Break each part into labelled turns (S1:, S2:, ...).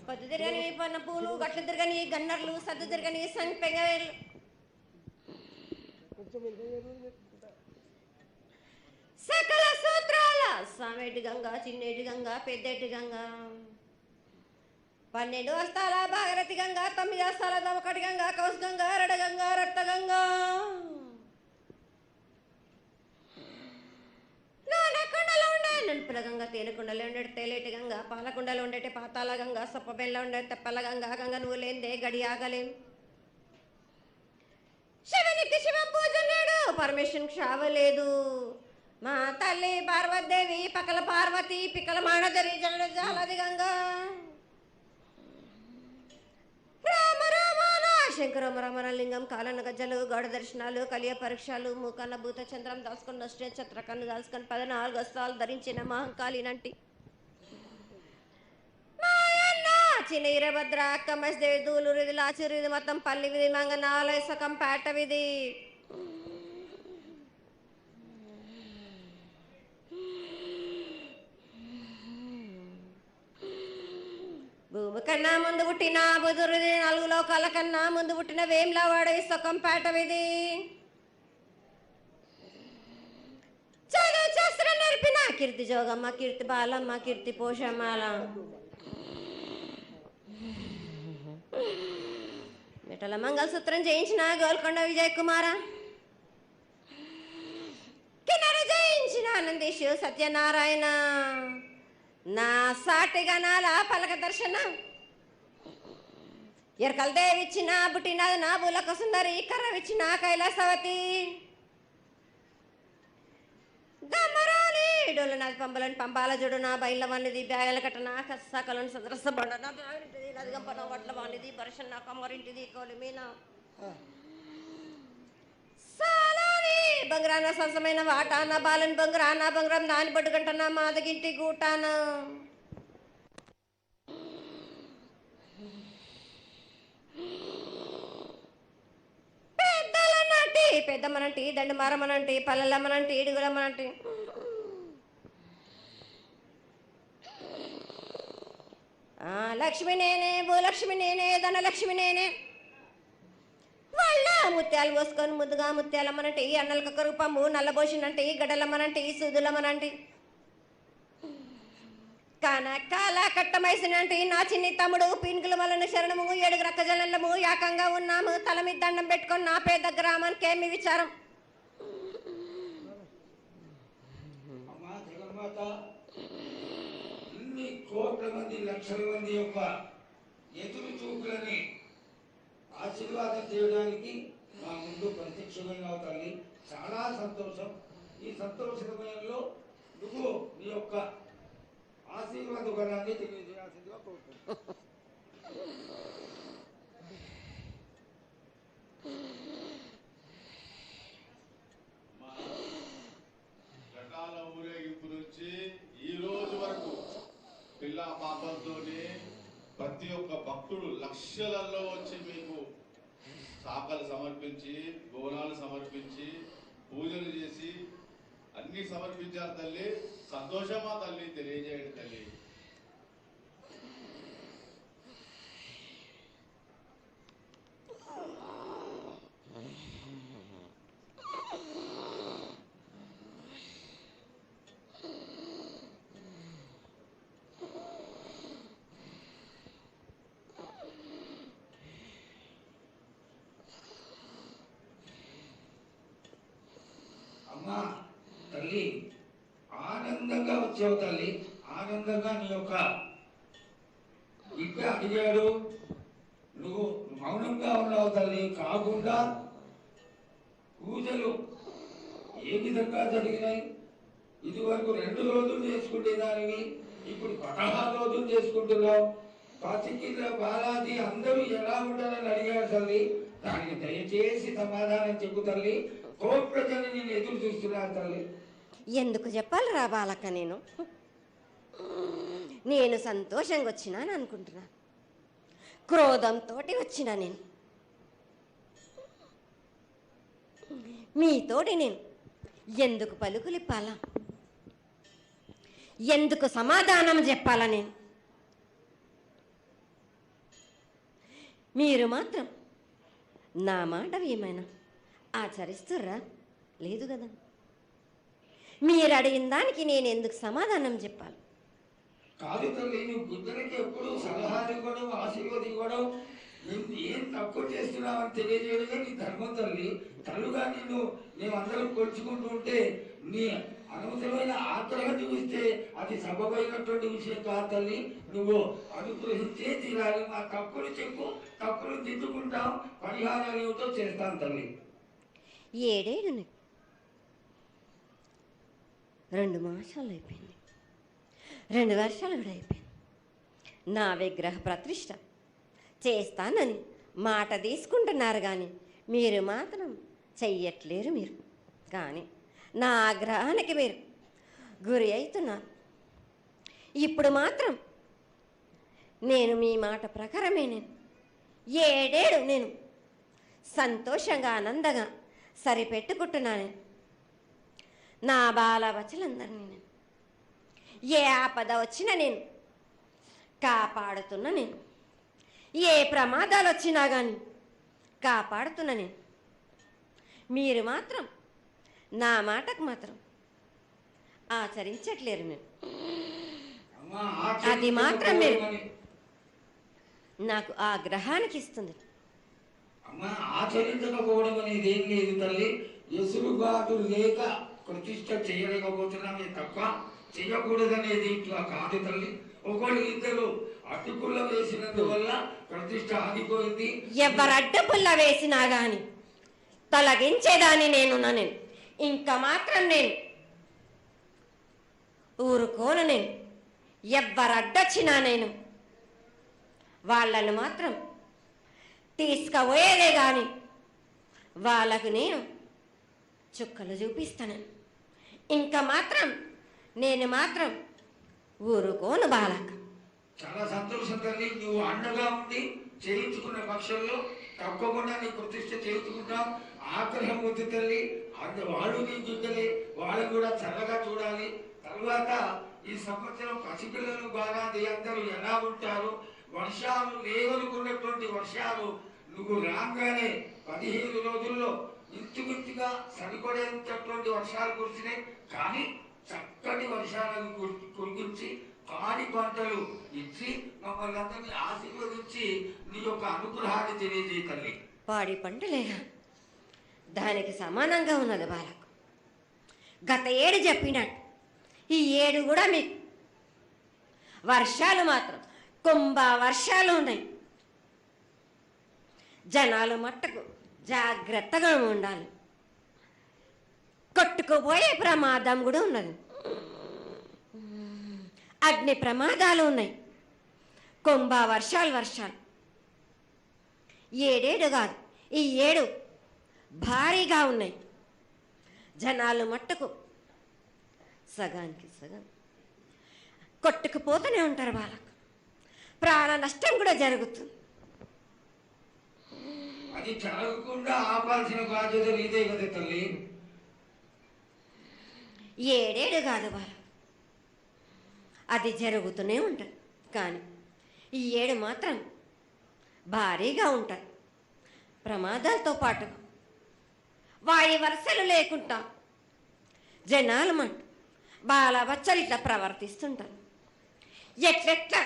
S1: పొద్దు తిరగని పన్న పూలు, గట్లు తిరగని గన్నర్లు, సద్దు తిరగని సంపెంగవేలు, సకల సూత్రాల సామేటి గంగా, చిన్నేటి గంగా, పెద్దేటి గంగా, 12 హస్తాల భాగరథి గంగా, 9 హస్తాల దమకటి గంగా, కౌశ గంగా, రడ గంగా, రక్త గంగా, నలుపుల గంగ, తేనెకుండలో ఉండేటి తేలేటి గంగ, పాలకుండలో ఉండేటి పాతాల గంగ, సొప్ప బెల్ల ఉండేటి తెప్పల గంగ, గంగ నువ్వు లేందే గడి ఆగలేం. శివునికి శివ పూజ లేడు, పరమేశ్వరునికి క్షావలేదు. మా తల్లి పార్వతీదేవి పకల పార్వతి, పికల మానదరి జల జాలది గంగా, రామ రామాన శంకర రమణ లింగం, కాలన గజ్జలు, గౌడ దర్శనాలు, కలియ పరీక్షలు, మూకన్న భూత చంద్రం దాచుకొని, నష్ట చత్రకన్ను దాచుకొని, 14 హస్తాలు ధరించిన మహంకాళినంటి చిన్న ఈరభద్ర అక్క మసిదేవి దూలు విధి లాచి విధి మొత్తం పల్లి విధి మంగనాలయ సకం పేట విధి భూమి కన్నా ముందు పుట్టిన బుధురుది, 4 లోకాల కన్నా ముందు పుట్టిన వేములవాడ సకం పేట విధి చదువు శాస్త్రం నేర్పిన కీర్తి జోగమ్మ, కీర్తి బాలమ్మ, కీర్తి పోషమ్మాల, మిటల మంగళసూత్రం చేయించిన గోల్కొండ విజయ్ కుమార, కిన్నెర జయించిన ఆనందేశు సత్యనారాయణ, నా సాటిగా నాల పలక దర్శన, ఎరకల దేవిచ్చిన బుట్టినది నా బులక సుందరి, కర్రవిచ్చిన కైలాసవతి, గమరాని డోలనాథ్ పంబలని పంపాల జుడు నా బయల వానిది, బ్యాగల కట్టన సకలను సదరస బండ నా బ్యాగింటిది, లదిగంపన వడ్ల వానిది, బర్షన్ నా కమ్మరింటిది, కోలిమీన సాలాని బంగారాన సరసమైన వాటాన, బాలని బంగారాన బంగారం దాని బొడ్డు గంటన, మాదగింటి గూటాన, పెద్దమ్మనంటి, దండు మారమ్మనంటి, పల్లెలమ్మనంటి, ఇడుగులమ్మనంటి, లక్ష్మి నేనే, భూలక్ష్మి నేనే, ధనలక్ష్మి నేనే, వాళ్ళ ముత్యాలు పోసుకొని ముద్దుగా ముత్యాలమ్మనంటి, అన్నలకొక రూపము నల్లబోసినంటి, గడలమ్మనంటి, సూదులమ్మనంటి, కనకాల కట్టమైసినంటి, నా చిన్ని తమ్ముడు పీనుగుల వలన శరణము, 7 రక్కజనము ఏకంగా ఉన్నాము, తల మీద దండం పెట్టుకొని నా పేద గ్రామానికి ఏమి విచారం.
S2: ఇన్ని కోట్ల మంది లక్షల మంది యొక్క ఎదురు చూపులని ఆశీర్వాదం చేయడానికి మా ముందు ప్రత్యక్షంగా తల్లి, చాలా సంతోషం. ఈ సంతోష సమయంలో నువ్వు నీ యొక్క ఆశీర్వాద బలాన్ని తెలియజేయాల్సిందిగా కోరుతున్నాను.
S3: రకాల ఊరేగింపు నుంచి ఈ రోజు వరకు పిల్ల పాపంతోనే ప్రతి ఒక్క భక్తుడు లక్షలలో వచ్చి మీకు శాఖలు సమర్పించి, బోనాలు సమర్పించి, పూజలు చేసి అన్ని సమర్పించారు తల్లి. సంతోషమా తల్లి, తెలియజేయండి తల్లి.
S2: అమ్మా తల్లి, ఆనందంగా వచ్చావు తల్లి, ఆనందంగా నీ యొక్క బిడ్డ అడిగాడు, నువ్వు మౌనంగా ఉన్నావు తల్లి. కాకుండా పూజలు ఏ విధంగా జరిగినాయి? ఇదివరకు 2 రోజులు చేసుకునే దానివి, ఇప్పుడు 16 రోజులు చేసుకుంటున్నావు. పసికిల బాలాజీ అందరూ ఎలా ఉంటారని అడిగారు తల్లి. దానికి దయచేసి సమాధానం చెప్పు తల్లి. కోట్ల జనం నేను ఎదురు చూస్తున్నారు తల్లి.
S1: ఎందుకు చెప్పాలి రా బాలక్క, నేను సంతోషంగా వచ్చినాను అనుకుంటున్నా, క్రోధంతో వచ్చినా నేను మీతోటి నేను ఎందుకు పలుకులిప్పాలా? ఎందుకు సమాధానం చెప్పాలా నేను? మీరు మాత్రం నా మాట ఏమైనా ఆచరిస్తుర్రా? లేదు కదా. మీరు అడిగిన దానికి నేను ఎందుకు సమాధానం చెప్పాలి?
S2: కాదు తల్లి, నువ్వు బుద్ధునికి ఎప్పుడు సలహాలు ఇవ్వడం, ఆశీర్వాదం ఇవ్వడం, ఏం తక్కువ చేస్తున్నావని తెలియజేయడమే నీ ధర్మం తల్లి. తల్లుగా మేమందరం కొలుచుకుంటూ ఉంటే నీ అనవసరమైన ఆగ్రహం చూపిస్తే అది సబబైనటువంటి విషయం కాదు తల్లి. నువ్వు అనుగ్రహించే తీరాలి. మా తప్పులు చెప్పు, తప్పులు దిద్దుకుంటాం, పరిహారాలు ఏమిటో చేస్తాను తల్లి.
S1: 7 ఏళ్ళు 2 మాసాలు అయిపోయింది, 2 వర్షాలు కూడా అయిపోయింది. నా విగ్రహ ప్రతిష్ఠ చేస్తానని మాట తీసుకుంటున్నారు కానీ మీరు మాత్రం చెయ్యట్లేరు. మీరు కానీ నా ఆగ్రహానికి మీరు గురి అవుతున్నారు. ఇప్పుడు మాత్రం నేను మీ మాట ప్రకారమే నేను 7 ఏళ్ళు నేను సంతోషంగా ఆనందంగా సరిపెట్టుకుంటున్నాను. నా బాలబచ్చలందరినీ నేను ఏ ఆపద వచ్చినా నేను కాపాడుతున్నా. నేను ఏ ప్రమాదాలు వచ్చినా కానీ కాపాడుతున్నా నేను. మీరు మాత్రం నా మాటకు మాత్రం ఆచరించట్లేరు. నేను అది మాత్రం మీరు నాకు ఆ గ్రహానికి ఇస్తుంది.
S2: అమ్మా, ఆచరించకపోవడం అనేది ఏం లేదు తల్లి. ఎసురుబాటు లేక ప్రతిష్ట చేయలేకపోతున్నామే తప్ప చేయకూడదనేది ఇట్లా కాదు తల్లి. ఒకళ్ళు ఇద్దరు అడ్డుపుల్ల వేసినందువల్ల ప్రతిష్ట ఆగిపోయింది.
S1: ఎవరు అడ్డుపుల్ల వేసినా గాని తొలగించేదాన్ని నేను ఇంకా మాత్రం నేను ఊరుకోను. నేను ఎవరు అడ్డొచ్చినా నేను వాళ్ళను మాత్రం తీసుకుపోయేదే కానీ వాళ్ళకు నేను చుక్కలు చూపిస్తాను. ఇంకా మాత్రం నేను మాత్రం ఊరుకోను బాలక.
S2: చాలా సంతోషం తల్లి. నువ్వు అండగా ఉండి చేయించుకున్న పక్షంలో తప్పకుండా నీ ప్రతిష్ట చేయించుకుంటాం. ఆగ్రహం వద్దు తల్లి. వాళ్ళు నీ బిడ్డలే, వాళ్ళు కూడా చల్లగా చూడాలి. తర్వాత ఈ సంవత్సరం పసిపిల్లలు బాగా అందరూ ఎలా ఉంటారు? వర్షాలు లేవనుకున్నటువంటి వర్షాలు నువ్వు రాగానే 15 రోజుల్లో ఇంచుమించుగా సరిపడేటటువంటి వర్షాలు కురిసినాయి. కానీ చక్కటి వర్షాలను కురిపించి పాడి పంటలు ఇచ్చి మమ్మల్ని అందరినీ ఆశీర్వదించి నీ యొక్క అనుగ్రహాన్ని తెలియజేయ తల్లి.
S1: పాడి పంటలేగా దానికి సమానంగా ఉన్నది బాలకు. గత 7 చెప్పినట్టు ఈ 7 కూడా మీకు వర్షాలు మాత్రం కుంభ వర్షాలు ఉన్నాయి. జనాలు మట్టుకు జాగ్రత్తగా ఉండాలి. కొట్టుకుపోయే ప్రమాదం కూడా ఉన్నది. అగ్ని ప్రమాదాలు ఉన్నాయి. కుంభ వర్షాలు 7 కాదు, ఈ 7 భారీగా ఉన్నాయి. జనాలు మట్టుకు సగానికి సగం కొట్టుకుపోతూనే ఉంటారు. వాళ్ళకు ప్రాణ నష్టం కూడా జరుగుతుంది.
S2: అది జరగకుండా ఆపాల్సిన బాధ్యత నీదే కదా తల్లి.
S1: 7 కాదు వాళ్ళు, అది జరుగుతూనే ఉంటుంది. కానీ ఈ 7 మాత్రం భారీగా ఉంటాయి. ప్రమాదాలతో పాటు వాయు వరుసలు లేకుండా జనాలు మాట బాలబచ్చలు ఇట్లా ప్రవర్తిస్తుంటారు. ఎట్లెట్లా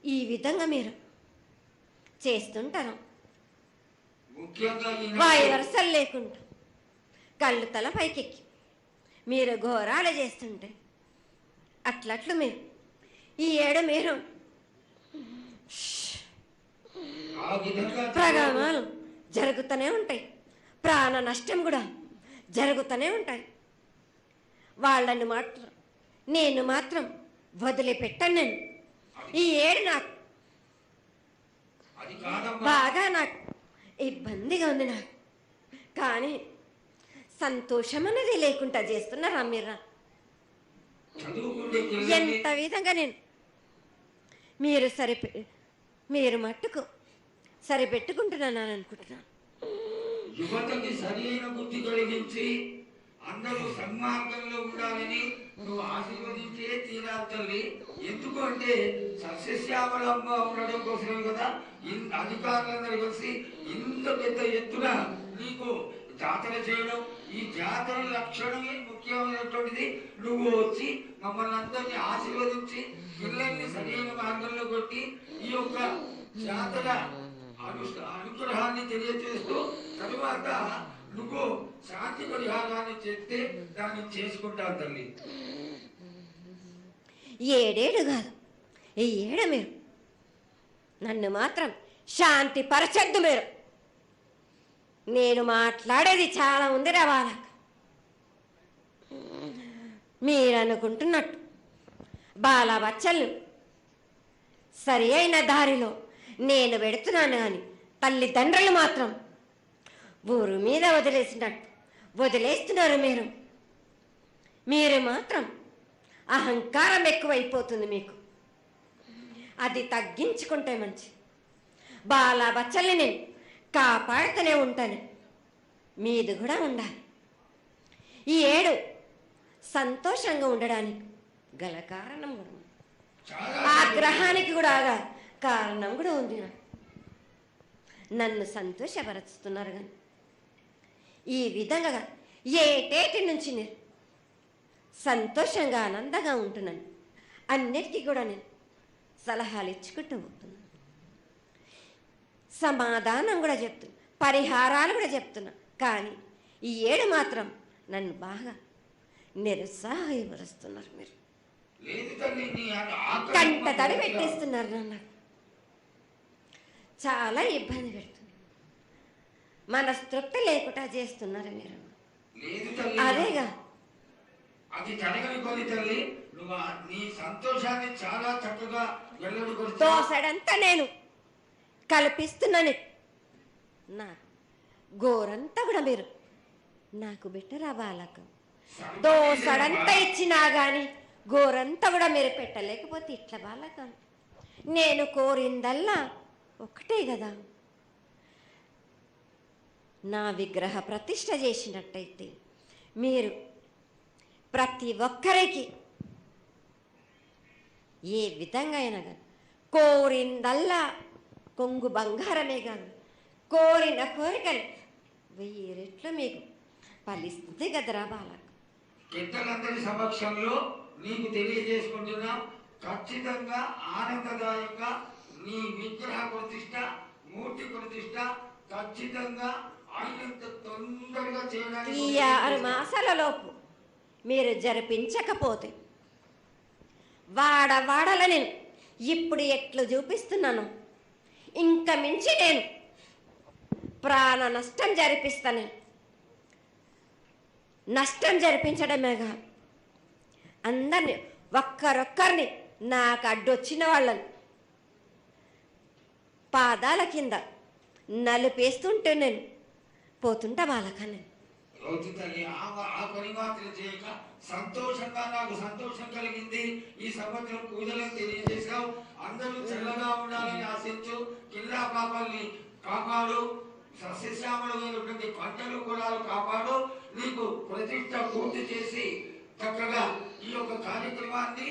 S1: ఈ విధంగా మీరు చేస్తుంటారు. వాయు వరుసలు లేకుండా కళ్ళు తల పైకెక్కి మీరు ఘోరాలు చేస్తుంటే అట్లట్లు మీరు ఈ 7 మీరు ప్రమాదాలు జరుగుతూనే ఉంటాయి. ప్రాణ నష్టం కూడా జరుగుతూనే ఉంటాయి. వాళ్ళని మాత్రం నేను మాత్రం వదిలిపెట్టాను. నేను ఈ 7 నాకు బాగా నాకు ఇబ్బందిగా ఉంది. నాకు కానీ సంతోషం అనేది లేకుండా చేస్తున్నారా మీరా? ఎంత విధంగా నేను మీరు మట్టుకు సరిపెట్టుకుంటున్నాను అనుకుంటున్నాను.
S2: యువతకి సరైన బుద్ధి కలిగించి అందరూ సన్మార్గంలో ఉండాలని నువ్వు ఆశీర్వదించే తీరాలి తల్లి. ఎందుకు అంటే సస్యశ్యామలంగా ఉండడం కోసమే కదా అధికారులందరూ కలిసి ఇంత పెద్ద ఎత్తున నీకు జాతర చేయడం. ఈ జాతర లక్షణమే ముఖ్యమైనటువంటిది. నువ్వు వచ్చి మమ్మల్ని అందరినీ ఆశీర్వదించి పిల్లల్ని సరైన మార్గంలో కొట్టి ఈ యొక్క జాతర అనుగ్రహాన్ని తెలియజేస్తూ తరువాత నువ్వు శాంతి పరిహారాన్ని చేస్తే దాన్ని చేసుకుంటావు తల్లి.
S1: ఏడేడు కాదు, ఈ ఏడ మీరు నన్ను మాత్రం శాంతి పరచద్దు. నేను మాట్లాడేది చాలా ఉంది రవాణా. మీరు అనుకుంటున్నట్టు బాలబచ్చలను సరి అయిన దారిలో నేను పెడుతున్నాను కానీ తల్లిదండ్రులు మాత్రం ఊరు మీద వదిలేస్తున్నారు. మీరు మాత్రం అహంకారం ఎక్కువైపోతుంది మీకు. అది తగ్గించుకుంటే మంచి. బాలబచ్చల్ని నేను కాపాడుతూనే ఉంటాను. మీది కూడా ఉండాలి. ఈ ఏడు సంతోషంగా ఉండడానికి గల కారణం కూడా ఉంది. ఆ గ్రహానికి కూడా కారణం కూడా ఉంది. నన్ను సంతోషపరుస్తున్నారు కానీ ఈ విధంగా ఏటేటి నుంచి నేను సంతోషంగా ఆనందంగా ఉంటున్నాను. అన్నిటికీ కూడా నేను సలహాలు ఇచ్చుకుంటూ పోతున్నాను. సమాధానం కూడా చెప్తున్నా, పరిహారాలు కూడా చెప్తున్నా. కానీ ఈ ఏడు మాత్రం నన్ను బాగా నిరుత్సాహపరుస్తున్నారు. మీరు కంట తడి పెట్టేస్తున్నారు. నన్ను చాలా ఇబ్బంది పెడుతున్నారు. మనస్తృప్తి లేకుండా చేస్తున్నారు మీరు. అదేగా
S2: అది జరగని పని తల్లి. నువ్వు నీ సంతోషాన్ని చాలా చక్కగా
S1: దోసడంతా నేను కల్పిస్తున్నాను. నా గోరంతా కూడా మీరు నాకు బెట్టరా బాలక. దోసడంతా ఇచ్చినా గాని గోరంతా కూడా మీరు పెట్టలేకపోతే ఇట్లా బాలక. నేను కోరిందల్లా ఒకటే కదా, నా విగ్రహ ప్రతిష్ఠ చేసినట్టయితే మీరు ప్రతి ఒక్కరికి ఏ విధంగా అయినా కానీ కోరిందల్లా కొంగు బంగారమే కాదు, కోరిన కోరికలు 1000 రెట్లు మీకు ఫలిస్తుంది కదరా బాలక.
S2: పెద్దలందరి సమక్షంలో నీకు తెలియజేసుకుంటున్నా, ఖచ్చితంగా ఆనందదాయక నీ విగ్రహ ప్రతిష్ఠ, మూర్తి ప్రతిష్ఠ ఖచ్చితంగా అయినంత తొందరగా చేయడానికి.
S1: ఈ 6 మాసాల లోపు మీరు జరిపించకపోతే వాడవాడల నేను ఇప్పుడు ఎట్లు చూపిస్తున్నాను ఇంకా మించి నేను ప్రాణ నష్టం జరిపిస్తాను. నష్టం జరిపించడమేగా అందరినీ ఒక్కరొక్కరిని నాకు అడ్డొచ్చిన వాళ్ళని పాదాల కింద నలిపేస్తుంటే నేను పోతుంటా వాళ్ళకని.
S2: ఆ పని మాత్రం చేయక సంతోషంగా నాకు సంతోషం కలిగింది. ఈ సంవత్సరం పూజలను తెలియజేశావు. అందరూ చల్లగా ఉండాలని ఆశించు. కిల్లా పాపాలని కాపాడు. సస్యశ్యామలమైనటువంటి పంటలు కులాలు కాపాడు. నీకు ప్రతిష్ట పూర్తి చేసి చక్కగా ఈ యొక్క కార్యక్రమాన్ని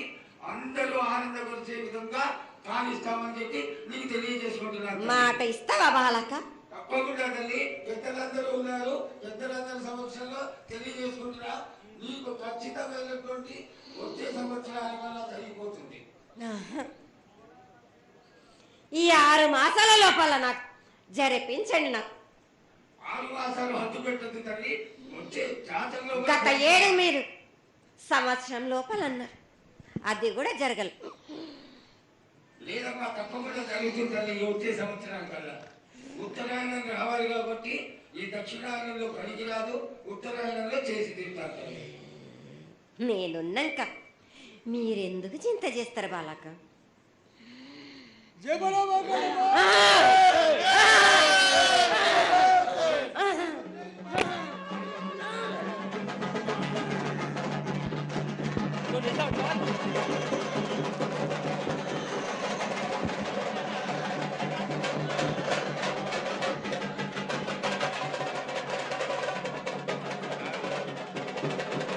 S2: అందరూ ఆనందపరిచే విధంగా కానిస్తామని చెప్పి నీకు తెలియజేసుకుంటున్నాను.
S1: మాట ఇస్తావా బాలక?
S2: తప్పకుండా తల్లి. పెద్దలందరూ ఉన్నారు, పెద్దలందరి సమక్షంలో తెలియజేసుకుంటున్నా. నీకు ఖచ్చితమైనటువంటి వచ్చే సంవత్సరానికల్లా జరిగిపోతుంది.
S1: ఈ 6 మాసాల లోపల నాకు జరిపించండి. నాకు
S2: 6 మాసాలు హద్దు పెట్టదు తల్లి. వచ్చే జాతరలో
S1: గత ఏడు మీరు సంవత్సరం లోపల అన్నారు, అది కూడా జరగలేదు.
S2: లేదమ్మా, తప్పకుండా జరుగుతుంది తల్లి. వచ్చే సంవత్సరానికల్లా ఉత్తరాయణం రావాలి కాబట్టి ఈ దక్షిణాయనంలో పనికి రాదు, ఉత్తరాయణంలో చేసి తీరుతారు తల్లి.
S1: నేనున్నాక మీరెందుకు చింత చేస్తారు బాలక?